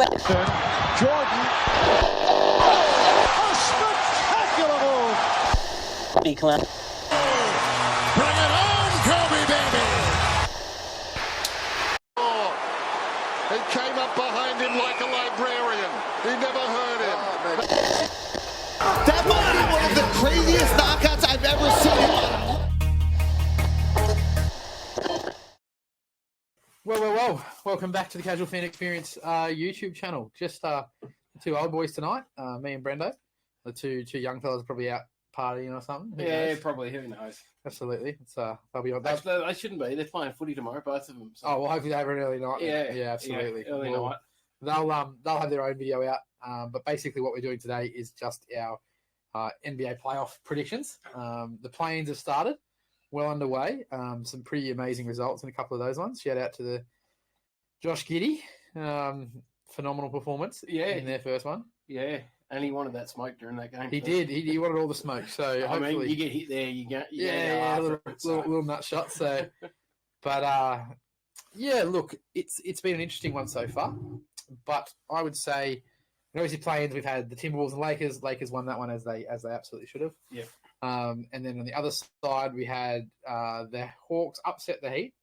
Jordan. A spectacular move. Big clap. Bring it home, Kobe, baby. Oh, he came up behind him like a librarian. He never heard him. That might be one of the craziest knockouts I've ever seen. Well. Welcome back to the Casual Fan Experience YouTube channel. Just two old boys tonight, me and Brendo. The two young fellas probably out partying or something. Who knows? Probably. Who knows? Absolutely. It's they'll be on. They shouldn't be. They're playing footy tomorrow, both of them. So. Oh well, hopefully they have an early night. Yeah, absolutely. Yeah, early night. They'll have their own video out. But basically, what we're doing today is just our NBA playoff predictions. The play-ins have started, well underway. Some pretty amazing results in a couple of those ones. Shout out to the Josh Giddey, phenomenal performance. In their first one. Yeah, and he wanted that smoke during that game. He did. He wanted all the smoke. So I hopefully, mean, you get hit there, you get little nut shot. So, but look, it's been an interesting one so far. But I would say, obviously, play-ins we've had the Timberwolves and Lakers. Lakers won that one as they absolutely should have. Yeah. And then on the other side, we had the Hawks upset the Heat,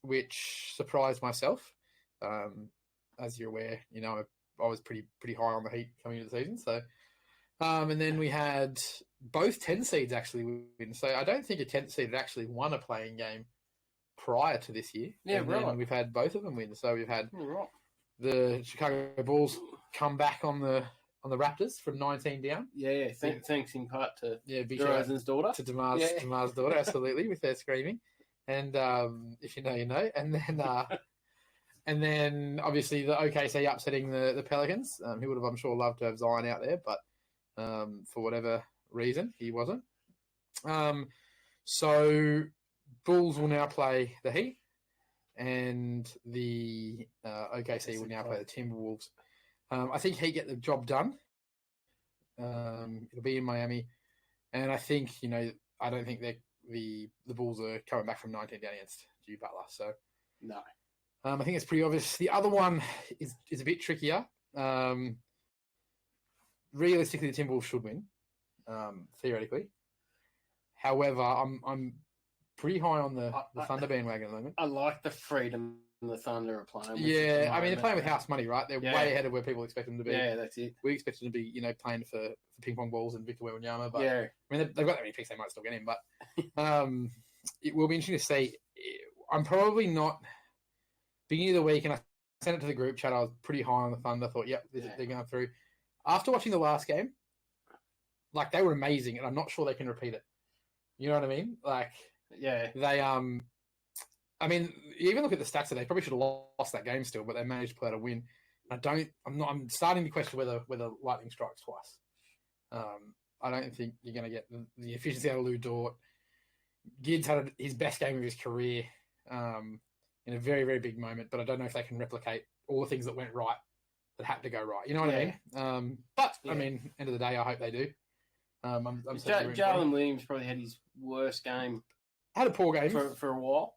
which surprised myself. As you're aware, I was pretty high on the Heat coming into the season. So, and then we had both 10 seeds actually win. So I don't think a 10th seed had actually won a playing game prior to this year. Yeah, and right. then we've had both of them win. So we've had Right. the Chicago Bulls come back on the Raptors from 19 down. Yeah. Thanks in part to Big shout out DeRozan's daughter. to Demar's daughter, absolutely, with their screaming. And if you know, you know. And then obviously the OKC upsetting the Pelicans. He would have, I'm sure, loved to have Zion out there, but for whatever reason, he wasn't. So Bulls will now play the Heat, and the OKC will now play the Timberwolves. I think Heat get the job done. It'll be in Miami, and I think I don't think the Bulls are coming back from 19 down against Jimmy Butler. So No. I think it's pretty obvious. The other one is a bit trickier. Realistically, the Timberwolves should win, theoretically. However, I'm pretty high on the Thunder bandwagon at the moment. I like the freedom the Thunder are playing with. Yeah, I mean, they're playing with house money, right? They're way ahead of where people expect them to be. Yeah, that's it. We expect them to be, playing for ping pong balls and Victor Wembanyama. But yeah. I mean, they've got that many picks, they might still get him. But it will be interesting to see. I'm probably not beginning of the week, and I sent it to the group chat. I was pretty high on the Thunder. I thought, they're going through. After watching the last game, they were amazing, and I'm not sure they can repeat it. You know what I mean? They I mean, even look at the stats today. They probably should have lost that game still, but they managed to pull out a win. I'm starting to question whether lightning strikes twice. I don't think you're going to get the efficiency out of Lou Dort. Gidd's had his best game of his career in a very, very big moment, but I don't know if they can replicate all the things that went right that had to go right. You know what I mean? I mean, end of the day, I hope they do. Jalen Williams probably had his worst game. Had a poor game for a while.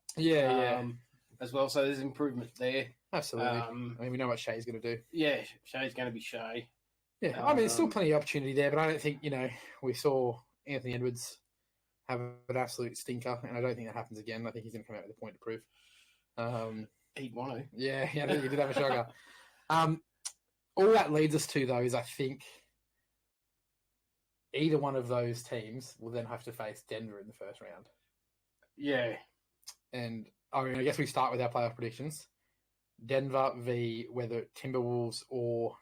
As well, so there's improvement there. Absolutely. I mean, we know what Shea's going to do. Yeah, Shea's going to be Shea. Yeah, I mean, there's still plenty of opportunity there, but I don't think, we saw Anthony Edwards have an absolute stinker, and I don't think that happens again. I think he's going to come out with a point to prove. He'd want to. Yeah, I think he did have a shocker. All that leads us to, though, is I think either one of those teams will then have to face Denver in the first round. Yeah. And, I mean, I guess we start with our playoff predictions. Denver v. whether Timberwolves or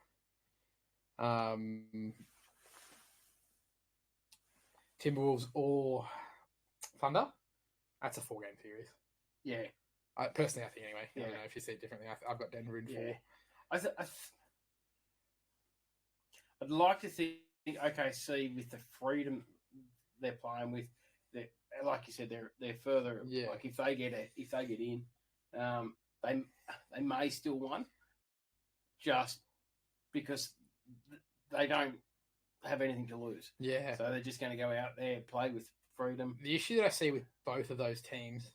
Thunder. That's a 4-game series. Yeah. Personally, I think anyway. Yeah. I don't know if you see it differently. I've got Denver in 4. Yeah. I'd like to think OKC with the freedom they're playing with, like you said, they're further. Yeah. Like if they get in, they may still win, just because they don't have anything to lose. Yeah. So they're just going to go out there, play with freedom. The issue that I see with both of those teams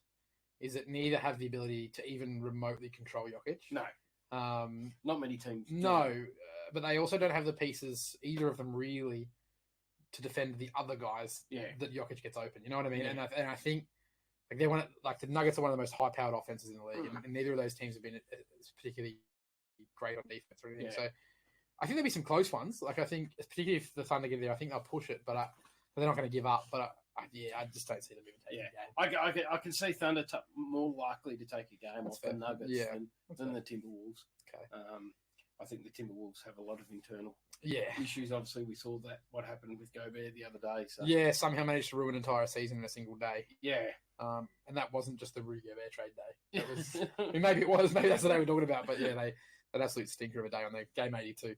is that neither have the ability to even remotely control Jokic. No. Not many teams. do. No, but they also don't have the pieces, either of them really, to defend the other guys Yeah. that Jokic gets open. You know what I mean? Yeah. And I think like the Nuggets are one of the most high-powered offenses in the league, Mm. and neither of those teams have been particularly great on defense or anything. Yeah. So I think there'll be some close ones. Like I think, particularly if the Thunder get there, I think they'll push it, but they're not going to give up. But I just don't see them even taking a game. I can see Thunder more likely to take a game That's off the fair. Nuggets Yeah, than the Timberwolves. Okay. I think the Timberwolves have a lot of internal Yeah. issues. Obviously, we saw what happened with Gobert the other day. So Yeah, somehow managed to ruin an entire season in a single day. yeah. And that wasn't just the Rudy Gobert trade day. That was, I mean, maybe it was. Maybe that's what they were talking about. But yeah, an absolute stinker of a day on their game 82.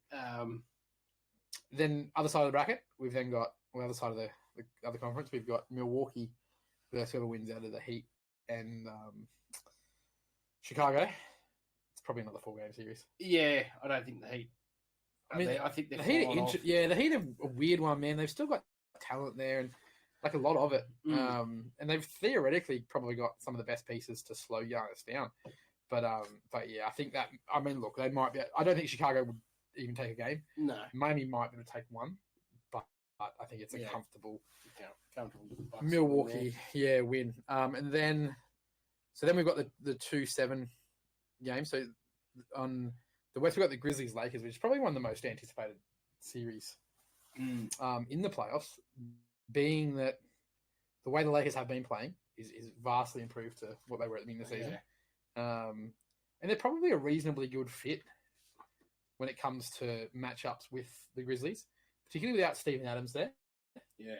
Then other side of the bracket, we've then got on the other side of the other conference, we've got Milwaukee versus whoever wins out of the Heat and Chicago. It's probably another 4-game series. Yeah, I don't think the Heat. I mean, I think the Heat are the Heat are a weird one, man. They've still got talent there and like a lot of it. And they've theoretically probably got some of the best pieces to slow Giannis down. But yeah, I think that, I mean, look, they might be. I don't think Chicago would even take a game. No, Miami might be able to take one, but I think it's a comfortable comfortable Milwaukee, win. And then we've got the 2-7 games. So on the West, we've got the Grizzlies Lakers, which is probably one of the most anticipated series in the playoffs, being that the way the Lakers have been playing is vastly improved to what they were at the beginning of the season. And they're probably a reasonably good fit when it comes to matchups with the Grizzlies, particularly without Steven Adams there. Yeah.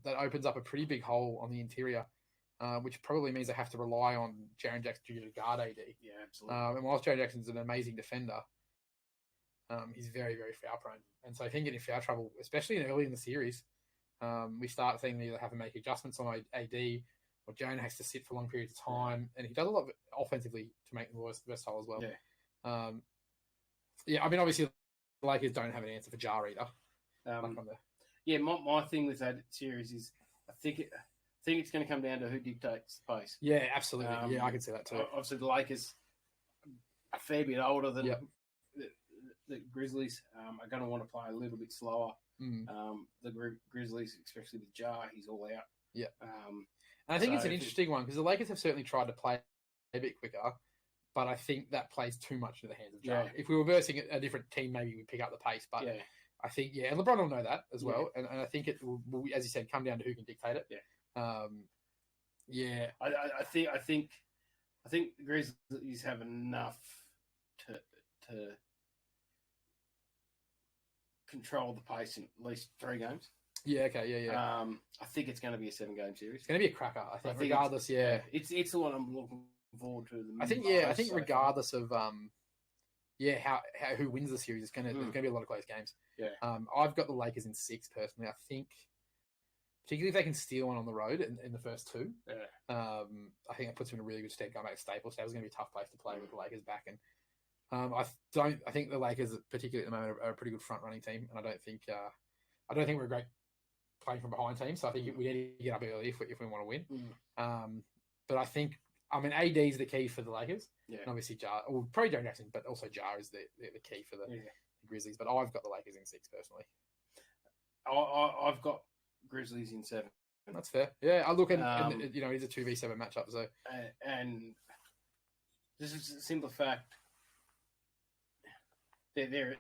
That opens up a pretty big hole on the interior, which probably means they have to rely on Jaren Jackson Jr. to guard AD. Yeah, absolutely. And whilst Jaren Jackson's an amazing defender, he's very, very foul prone. And so if he can get in foul trouble, especially early in the series, we start seeing them either have to make adjustments on AD or Jaren has to sit for long periods of time. And he does a lot offensively to make them versatile as well. Yeah. I mean, obviously, the Lakers don't have an answer for Jar either. Yeah, my thing with that series is I think it's going to come down to who dictates the pace. Yeah, absolutely. I can see that too. Obviously, the Lakers a fair bit older than the Grizzlies are going to want to play a little bit slower. The Grizzlies, especially with Jar, he's all out. Yeah. And I think it's an interesting one because the Lakers have certainly tried to play a bit quicker, but I think that plays too much into the hands of Jar. Yeah. If we were versing a different team, maybe we'd pick up the pace. But I think, and LeBron will know that as well. And I think it will, as you said, come down to who can dictate it. Yeah. I think the Grizzlies have enough to control the pace in at least 3 games. Yeah, okay, yeah. I think it's going to be a 7-game series. It's going to be a cracker, I think regardless, It's the one I'm looking forward to. I think regardless of how who wins the series, there's going to be a lot of close games. Yeah. I've got the Lakers in 6 personally. I think, particularly if they can steal one on the road in the first 2, I think that puts them in a really good stead going back to Staples. That was going to be a tough place to play with the Lakers back. And I think the Lakers, particularly at the moment, are a pretty good front running team, and I don't think we're a great playing from behind team. So I think we need to get up early if we want to win. But I think, AD is the key for the Lakers. Yeah. And obviously Jar, or probably Jaren Jackson, but also Jar is the key for the Grizzlies. But I've got the Lakers in 6 personally. I've got Grizzlies in 7. That's fair. Yeah, I look at it's a 2v7 matchup. So and this is a simple fact. They're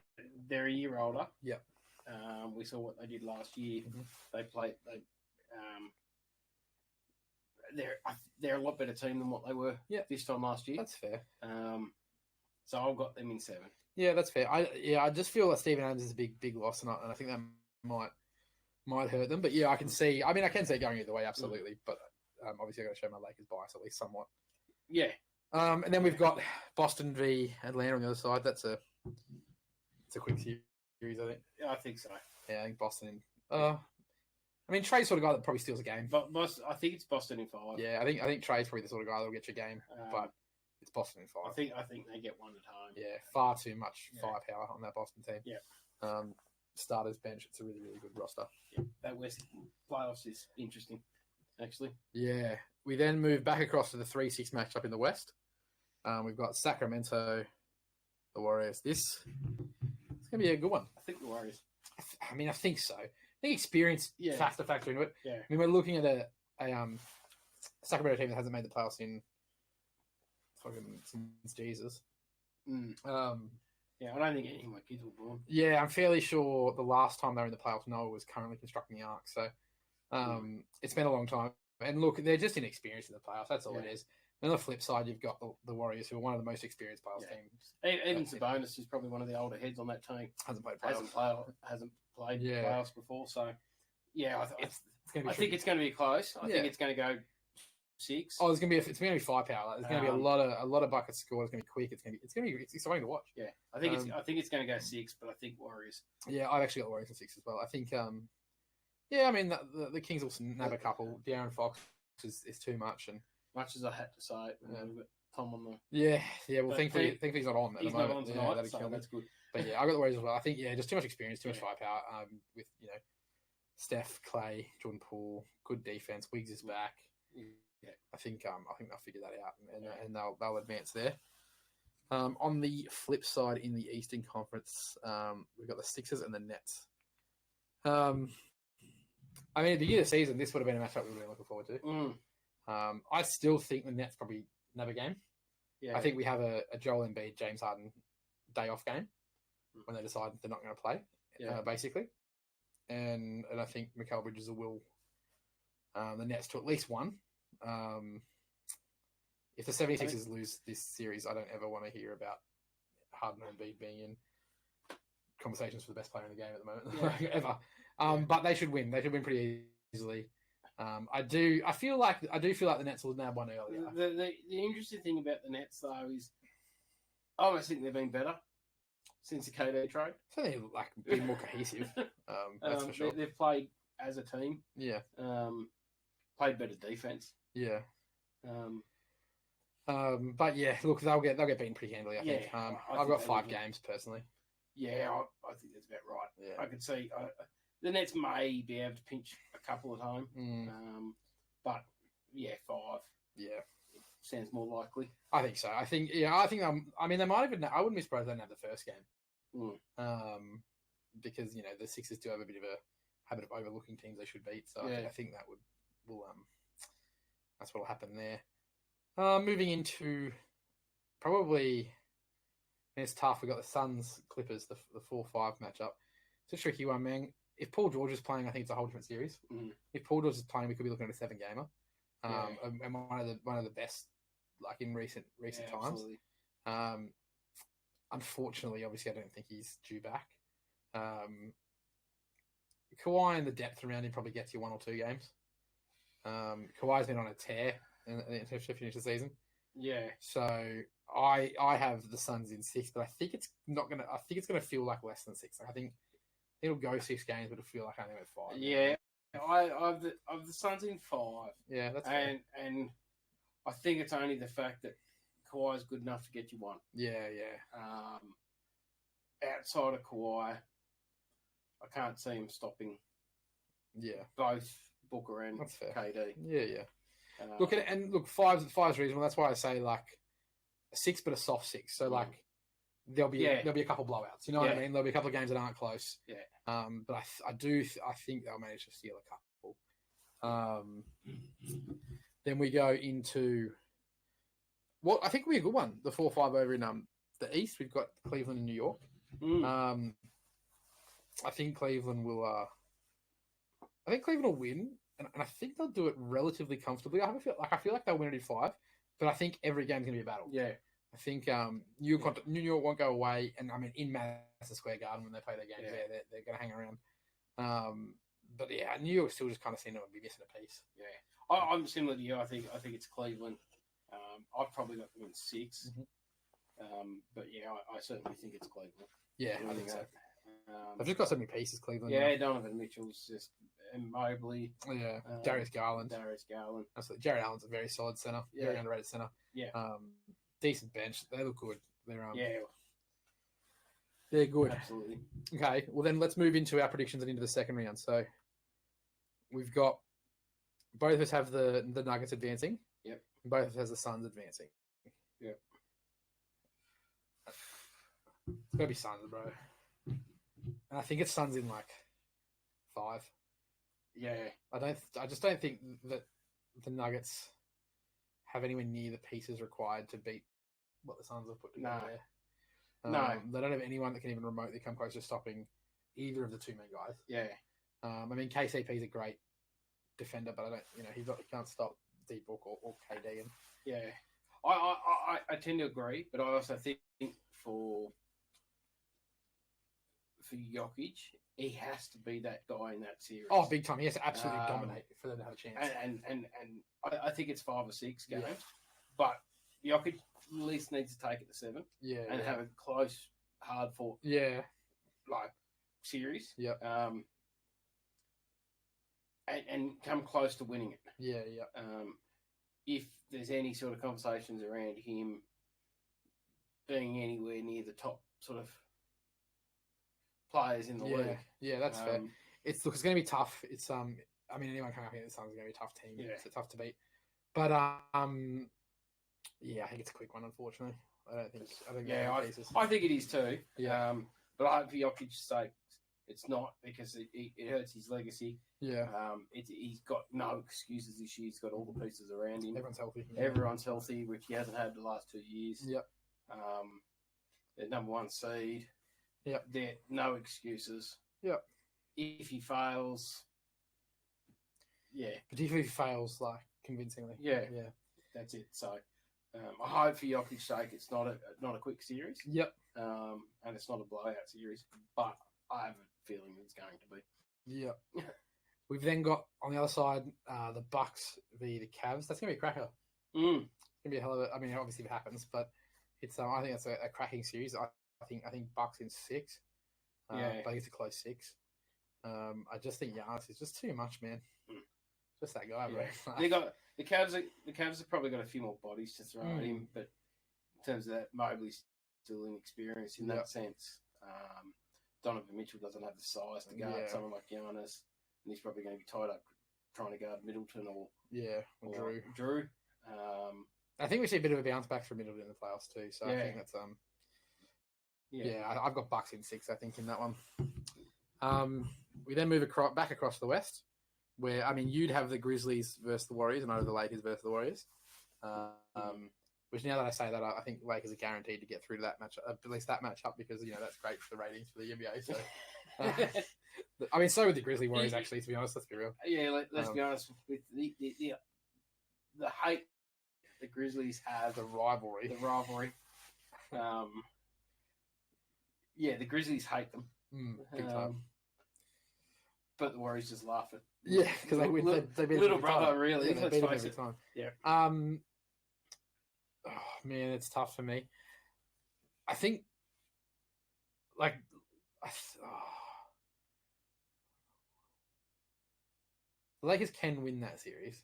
a year older. Yep. We saw what they did last year. They played. They're a lot better team than what they were this time last year. That's fair. So I've got them in 7. Yeah, that's fair. I just feel that Steven Adams is a big loss, and I think that might hurt them. But yeah, I can see it going either way, absolutely. But obviously, I've got to show my Lakers bias at least somewhat. Yeah. And then we've got Boston v Atlanta on the other side. It's a quick series, I think. Yeah, I think so. Yeah, I think Boston. Trey's sort of guy that probably steals a game. But I think it's Boston in 5. Yeah, I think Trey's probably the sort of guy that'll get you a game, but it's Boston in 5. I think they get one at home. Yeah, far too much firepower on that Boston team. Yeah. Starters bench. It's a really, really good roster. Yeah, that West playoffs is interesting, actually. Yeah. We then move back across to the 3-6 matchup in the West. We've got Sacramento the Warriors. It's going to be a good one. I think the Warriors. I mean, I think so. I think experience factor into it. Yeah. I mean, we're looking at a Sacramento team that hasn't made the playoffs in since Jesus. Mm. Yeah, I don't think any of my kids were born. Yeah, I'm fairly sure the last time they were in the playoffs, Noah was currently constructing the arc. So it's been a long time. And look, they're just inexperienced in the playoffs. That's all it is. And on the flip side, you've got the Warriors, who are one of the most experienced playoffs teams. Even Sabonis is probably one of the older heads on that team. Hasn't played playoffs. Playoffs before. So, yeah, I think it's going to be close. I think it's going to go 6. Oh, it's going to be firepower. There's going to be a lot of buckets scored. It's going to be quick. It's exciting to watch. Yeah, I think it's going to go 6, but I think Warriors. Yeah, I've actually got the Warriors in 6 as well. I think. I mean the Kings will nab a couple. De'Aaron Fox is too much, and much as I had to say it, we've got Tom on the. Yeah. Well, thankfully he's not on at the moment. Not on tonight, so that's good. But yeah, I got the Warriors as well. I think just too much experience, too much firepower. With Steph, Clay, Jordan Poole, good defense. Wiggs is back. Yeah, I think they'll figure that out and they'll advance there. On the flip side, in the Eastern Conference, we've got the Sixers and the Nets. I mean, at the beginning of the season, this would have been a matchup we would have been looking forward to. I still think the Nets probably nab a game. Yeah. I think we have a Joel Embiid, James Harden day off game when they decide they're not going to play, basically. And I think Mikal Bridges will the Nets to at least one. If the 76ers lose this series, I don't ever want to hear about Harden and Embiid being in conversations for the best player in the game at the moment, ever. But they should win. They should win pretty easily. I do feel like the Nets will nab one earlier. The interesting thing about the Nets, though, is I almost think they've been better since the KD trade. So they've been more cohesive. That's for sure. They've played as a team. Yeah. Played better defense. Yeah. But yeah, look, they'll get beaten pretty handily. I think. I've got 5 games personally. Yeah, I think that's about right. Yeah. I could see the Nets may be able to pinch a couple at home, but 5. Yeah, sounds more likely. I think so. I think they might even. I wouldn't be surprised they didn't have the first game. Because the Sixers do have a bit of a habit of overlooking teams they should beat. So I think that will that's what'll happen there. Moving into probably. It's tough. We've got the Suns Clippers, the 4-5 matchup. It's a tricky one, man. If Paul George is playing, I think it's a whole different series. If Paul George is playing, we could be looking at a 7-gamer, and one of the best, in recent times. Absolutely. Unfortunately, obviously, I don't think he's due back. Kawhi and the depth around him probably gets you 1 or 2 games. Kawhi's been on a tear to finish the season. Yeah. So I have the Suns in 6, but I think it's not gonna. I think it's gonna feel like less than 6. I think it'll go 6 games, but it'll feel like only went 5. Yeah, I've the Suns in 5. Yeah, that's and I think it's only the fact that Kawhi is good enough to get you 1. Yeah. Outside of Kawhi, I can't see him stopping. Yeah. Both Booker and KD. Yeah. Look, five's reasonable. That's why I say a 6, but a soft 6. So there'll be a couple blowouts. You know what I mean? There'll be a couple of games that aren't close. Yeah. But I think they'll manage to steal a couple. Then we go into what I think will be a good one. The 4-5 over in the East. We've got Cleveland and New York. I think Cleveland will. I think Cleveland will win. And I think they'll do it relatively comfortably. I feel like they'll win it in 5, but I think every game's going to be a battle. Yeah. I think New York won't go away, and I mean in Madison Square Garden when they play their games, they're going to hang around. But yeah, New York still just kind of seem to be missing a piece. Yeah, I'm similar to you. I think it's Cleveland. I've probably got them in 6, but yeah, I certainly think it's Cleveland. Yeah, I think so. They've just got so many pieces, Cleveland. Yeah, Donovan Mitchell's just. And Mobley. Yeah. Darius Garland. Absolutely. Jared Allen's a very solid center. Very underrated center. Yeah. Decent bench. They look good. They're good. Absolutely. Okay. Well, then let's move into our predictions and into the second round. So we've got both of us have the Nuggets advancing. Yep. Both of us has the Suns advancing. Yep. It's gotta be Suns, bro. And I think it's Suns in like 5. Yeah. I just don't think that the Nuggets have anywhere near the pieces required to beat what the Suns have put together. No. There. They don't have anyone that can even remotely come close to stopping either of the two main guys. Yeah. I mean, KCP is a great defender, but I don't, he can't stop D-Book or KD. And Yeah. I tend to agree, but I also think for Jokic, he has to be that guy in that series. oh, big time! He has to absolutely dominate for them to have a chance. And I think it's 5 or 6 games, Yeah. but Jokic at least needs to take it to 7 yeah, and have a close, hard fought yeah, series. Yep. And come close to winning it. yeah. If there's any sort of conversations around him being anywhere near the top sort of players in the league. Yeah, that's fair. It's going to be tough. It's I mean, anyone coming up against the Suns is going to be a tough team. Yeah. It's tough to beat. But yeah, I think it's a quick one. Unfortunately, I think it is too. Yeah. But I hope for Jokic's sake, it's not because it hurts his legacy. Yeah. He's got no excuses this year. He's got all the pieces around him. Everyone's healthy. Everyone's healthy, which he hasn't had the last 2 years. Yep. The number 1 seed. Yep. There no excuses. Yep. If he fails, yeah. Particularly if he fails convincingly. Yeah. Yeah. That's it. So I hope for Jokic's sake it's not a quick series. Yep. And it's not a blowout series, but I have a feeling it's going to be. Yep. We've then got on the other side the Bucks v the Cavs. That's gonna be a cracker. Mm. It's gonna be a hell of a. I mean, obviously if it happens, but it's. I think it's a cracking series. I think Bucks in 6. Yeah. But it's a close 6. I just think Giannis is just too much, man. Just that guy, bro. They got the Cavs. The Cavs have probably got a few more bodies to throw at him, but in terms of that, Mobley's still inexperienced in that sense. Donovan Mitchell doesn't have the size to guard someone like Giannis, and he's probably going to be tied up trying to guard Middleton or Drew. I think we see a bit of a bounce back from Middleton in the playoffs too. So I think that's I've got Bucks in 6. I think in that one. We then move back across the West, where I mean you'd have the Grizzlies versus the Warriors, and I have the Lakers versus the Warriors. Which now that I say that, I think Lakers are guaranteed to get through to that match, at least that matchup, because that's great for the ratings for the NBA. So, I mean, so would the Grizzly Warriors actually. To be honest, let's be real. Yeah, let's be honest with the hate the Grizzlies have, the rivalry. The Grizzlies hate them. Big time. But the Warriors just laugh at. Yeah, because they win. They beat little them brother, time. really. Yeah, they Let's beat them face every it. time. Yeah. Oh man, it's tough for me. I think, the Lakers can win that series,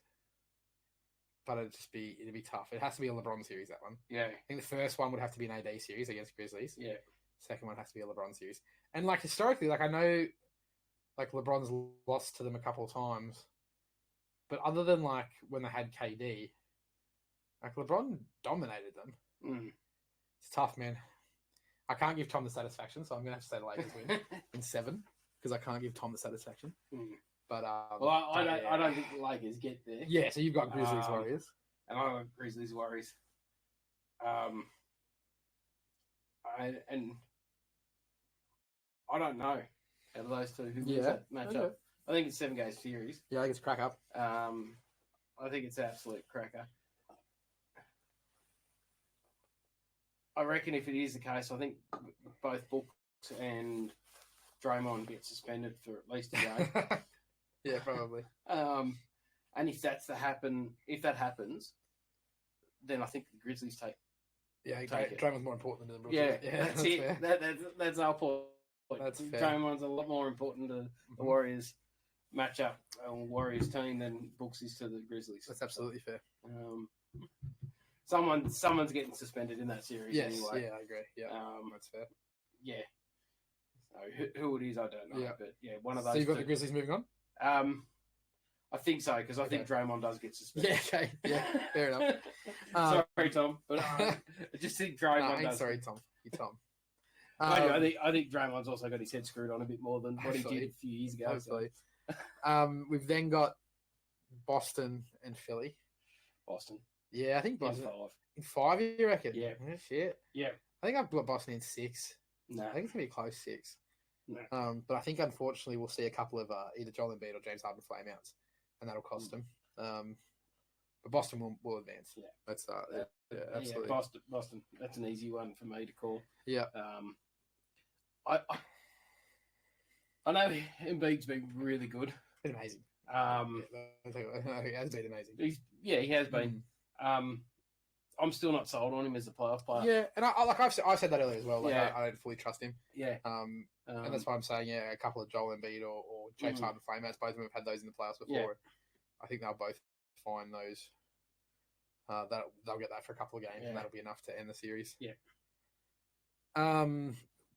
but it'd be tough. It has to be a LeBron series, that one. Yeah. I think the first one would have to be an AD series against Grizzlies. Yeah. Second one has to be a LeBron series. And historically, I know LeBron's lost to them a couple of times, but other than when they had KD, LeBron dominated them. It's tough, man. I can't give Tom the satisfaction, so I'm going to have to say the Lakers win in 7, because I can't give Tom the satisfaction. But I don't think the Lakers get there. Yeah, so you've got Grizzlies Warriors, and I got Grizzlies Warriors. And I don't know out of those two who wins that matchup. Okay. I think it's 7-game series. Yeah, I think it's crack up. I think it's an absolute cracker. I reckon if it is the case, I think both Books and Draymond get suspended for at least a game. Yeah, probably. And if that happens, then I think the Grizzlies take. Yeah, Draymond's more important than the Brooklyn. Yeah, that's it. That's our point. That's fair. Draymond's a lot more important to the Warriors matchup or Warriors team than Books is to the Grizzlies. That's absolutely fair. Someone's getting suspended in that series. Yes, anyway. Yeah, I agree. Yeah, that's fair. Yeah. So who it is, I don't know. Yeah. But yeah, one of those. So you've got the Grizzlies moving on? I think so, because I think Draymond does get suspended. Yeah, okay. Yeah, fair enough. Sorry, Tom, but I just think Draymond does. Sorry, Tom. You Tom. I think Draymond's also got his head screwed on a bit more than what he did a few years ago. Hopefully. We've then got Boston and Philly. Boston. Yeah, I think In Boston. 5. In 5, you reckon? Yeah. Shit. Yeah. I think I've got Boston in 6. No. I think it's going to be a close 6. No. But I think, unfortunately, we'll see a couple of either Joel Embiid or James Harden flameouts, and that'll cost them. But Boston will advance. Yeah. That's absolutely. Yeah, Boston. That's an easy one for me to call. Yeah. I know Embiid's been really good. Been amazing. He has been amazing. He has been. I'm still not sold on him as a playoff player. Yeah, and I've said that earlier as well. Like, Yeah. I don't fully trust him. Yeah. And that's why I'm saying, a couple of Joel Embiid or James Harden flameouts. Both of them have had those in the playoffs before. Yeah. I think they'll both find those. They'll get that for a couple of games, and that'll be enough to end the series. Yeah.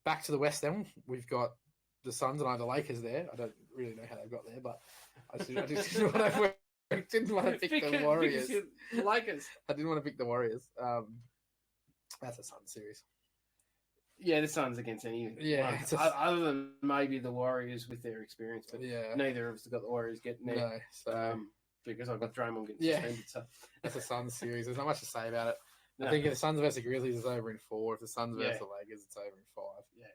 Back to the West, then we've got the Suns and I have the Lakers there. I don't really know how they got there, but I just didn't want to pick the Warriors. The Lakers. I didn't want to pick the Warriors. That's a Suns series. Yeah, the Suns against any. Yeah, other than maybe the Warriors with their experience, but yeah, neither of us have got the Warriors getting there. No, so because I've got Draymond getting suspended. So that's a Suns series. There's not much to say about it. No. I think if the Suns versus the Grizzlies is over in 4. If the Suns versus the Lakers, it's over in 5. Yeah.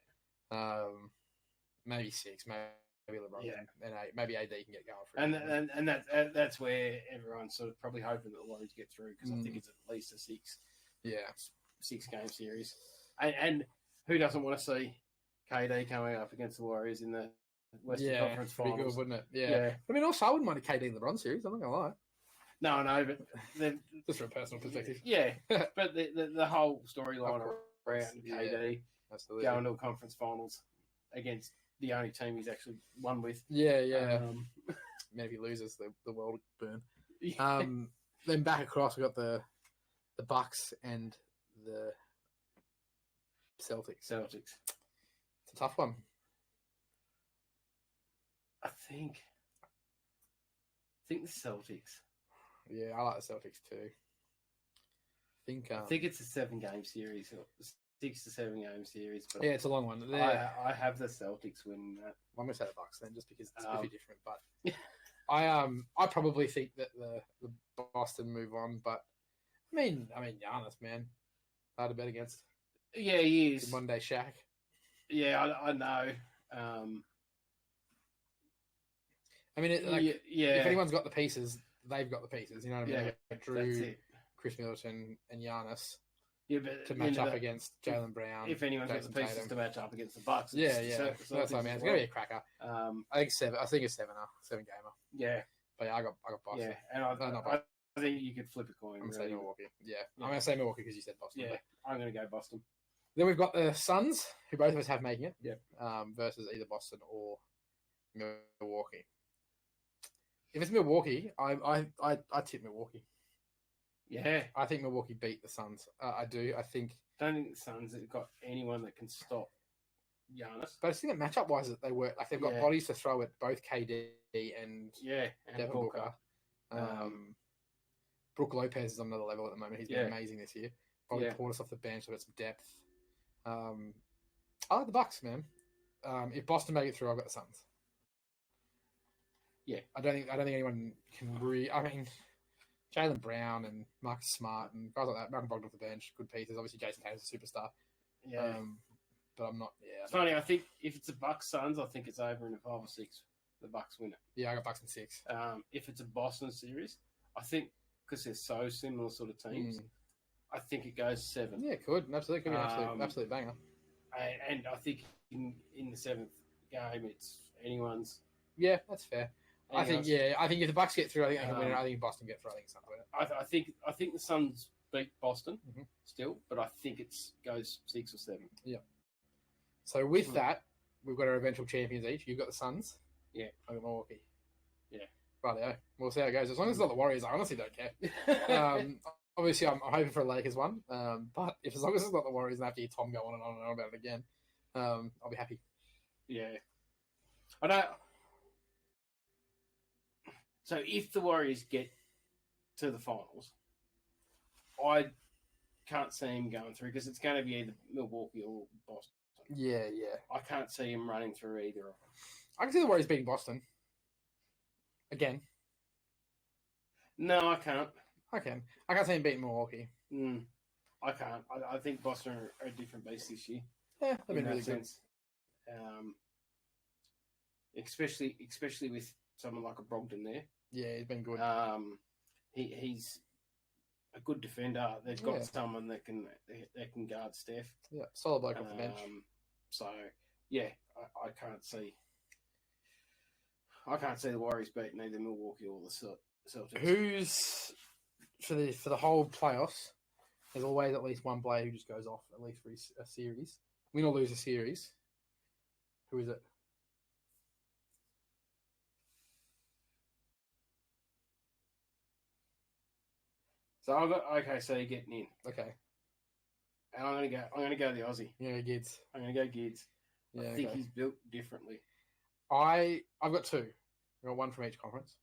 Maybe 6. Maybe LeBron. Yeah. And 8. Maybe AD can get going for it. And that's where everyone's sort of probably hoping that the Warriors get through because I think it's at least a 6 game series. And who doesn't want to see KD coming up against the Warriors in the Western Conference Finals? Pretty good, wouldn't it? Yeah. I mean, also I wouldn't mind a KD and LeBron series. I'm not gonna lie. No, but just from a personal perspective. Yeah, but the whole storyline around KD going to a conference finals against the only team he's actually won with. Yeah. Maybe he loses, the world burn. Then back across, we got the Bucks and the Celtics. It's a tough one. I think the Celtics. Yeah, I like the Celtics too. I think it's a 7 game series, or 6 to 7 game series. But yeah, it's a long one. I have the Celtics winning that. I'm gonna say the Bucks then, just because it's a bit different. But I probably think that the Boston move on. But I mean, Giannis, man, hard to bet against. Yeah, he is. One day Shaq. Yeah, I know. I mean, if anyone's got the pieces, they've got the pieces. You know what I mean? Like Drew, Chris Middleton, and Giannis. Yeah, but to match up against Jaylen Brown. If anyone's got the pieces to match up against the Bucks, that's what I mean. It's gonna be a cracker. I think 7. I think it's 7 gamer. Yeah, but I got Boston. Yeah, and I think you could flip a coin. I'm gonna say Milwaukee. Yeah, I'm gonna say Milwaukee because you said Boston. Yeah, I'm gonna go Boston. Then we've got the Suns, who both of us have making it. Yeah. Versus either Boston or Milwaukee. If it's Milwaukee, I tip Milwaukee. Yeah, I think Milwaukee beat the Suns. I do. I don't think the Suns have got anyone that can stop Giannis. But I think that matchup wise, that they work. Like they've got bodies to throw at both KD and Devin Booker. Brook Lopez is on another level at the moment. He's been amazing this year. Probably pulled us off the bench. They've got some depth. I like the Bucks, man. If Boston make it through, I've got the Suns. Yeah, I don't think anyone can really. I mean, Jaylen Brown and Marcus Smart and guys like that. Malcolm Brogdon off the bench, good pieces. Obviously, Jason Tatum's a superstar. Yeah, but I'm not. Yeah, it's funny. I think if it's a Bucks Suns, I think it's over in a 5 or 6. The Bucks win it. Yeah, I got Bucks in 6. If it's a Boston series, I think because they're so similar sort of teams, I think it goes 7. Yeah, it could. Absolutely, could be an absolute banger. And I think in the 7th game, it's anyone's. Yeah, that's fair. I think if the Bucks get through, I think they can win it. I think if Boston get through, I think Suns win it. I think the Suns beat Boston still, but I think it goes 6 or 7. Yeah. So with that, we've got our eventual champions each. You've got the Suns. Yeah. I got Milwaukee. Yeah. Rightio. We'll see how it goes. As long as it's not the Warriors, I honestly don't care. Obviously, I'm hoping for a Lakers one. But as long as it's not the Warriors, and I have to hear Tom go on and on and on about it again, I'll be happy. Yeah. I don't. So if the Warriors get to the finals, I can't see him going through because it's going to be either Milwaukee or Boston. Yeah. I can't see him running through either of them. I can see the Warriors beating Boston. Again. No, I can't. I can. I can't see him beating Milwaukee. I can't. I think Boston are a different beast this year. Yeah, they've been in really that good. sense. Especially with someone like a Brogdon there. Yeah, he's been good. He's a good defender. They've got someone that can guard Steph. Yeah, solid bloke off the bench. So yeah, I can't see the Warriors beating either Milwaukee or the Celtics. Who's for the whole playoffs? There's always at least one player who just goes off at least for a series, win or lose a series. Who is it? So I've got so you're getting in. Okay. And I'm gonna go the Aussie. Yeah, Gids. I'm gonna go Gids. Yeah, I think he's built differently. I've got two. I've got one from each conference.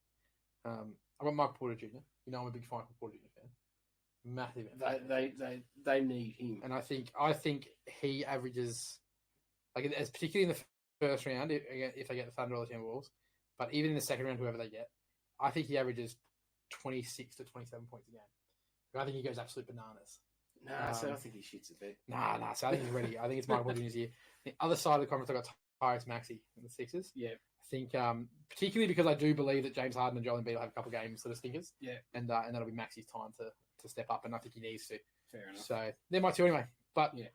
I've got Michael Porter Jr. You know, I'm a big Michael Porter Jr. fan. Massive. They need him. And I think he averages, like, as particularly in the first round, if they get the Thunder or the Timberwolves, but even in the second round, whoever they get, I think he averages 26 to 27 points a game. I think he goes absolute bananas. Nah, so I think he shits a bit. Nah. So I think he's ready. I think it's Michael Porter Jr.'s year. The other side of the conference, I've got Tyrese Maxey in the Sixers. Yeah. I think, particularly because I do believe that James Harden and Joel Embiid will have a couple of games that are stinkers. Yeah. And that'll be Maxey's time to step up, and I think he needs to. Fair enough. So they're my two anyway. But yeah,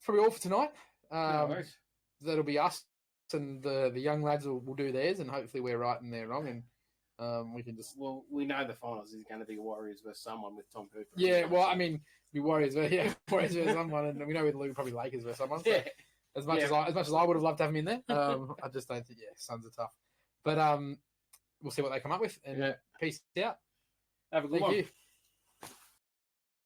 probably all for tonight. No worries. That'll be us, and the young lads will do theirs, and hopefully we're right and they're wrong, and we can just. Well, we know the finals is going to be Warriors versus someone with Tom Hooper. Yeah, well, I mean, be Warriors versus someone, and we know with Luke probably Lakers versus someone. So as much as I would have loved to have him in there, I just don't think. Yeah, Suns are tough, but we'll see what they come up with, and peace out. Have a good one. Thank you.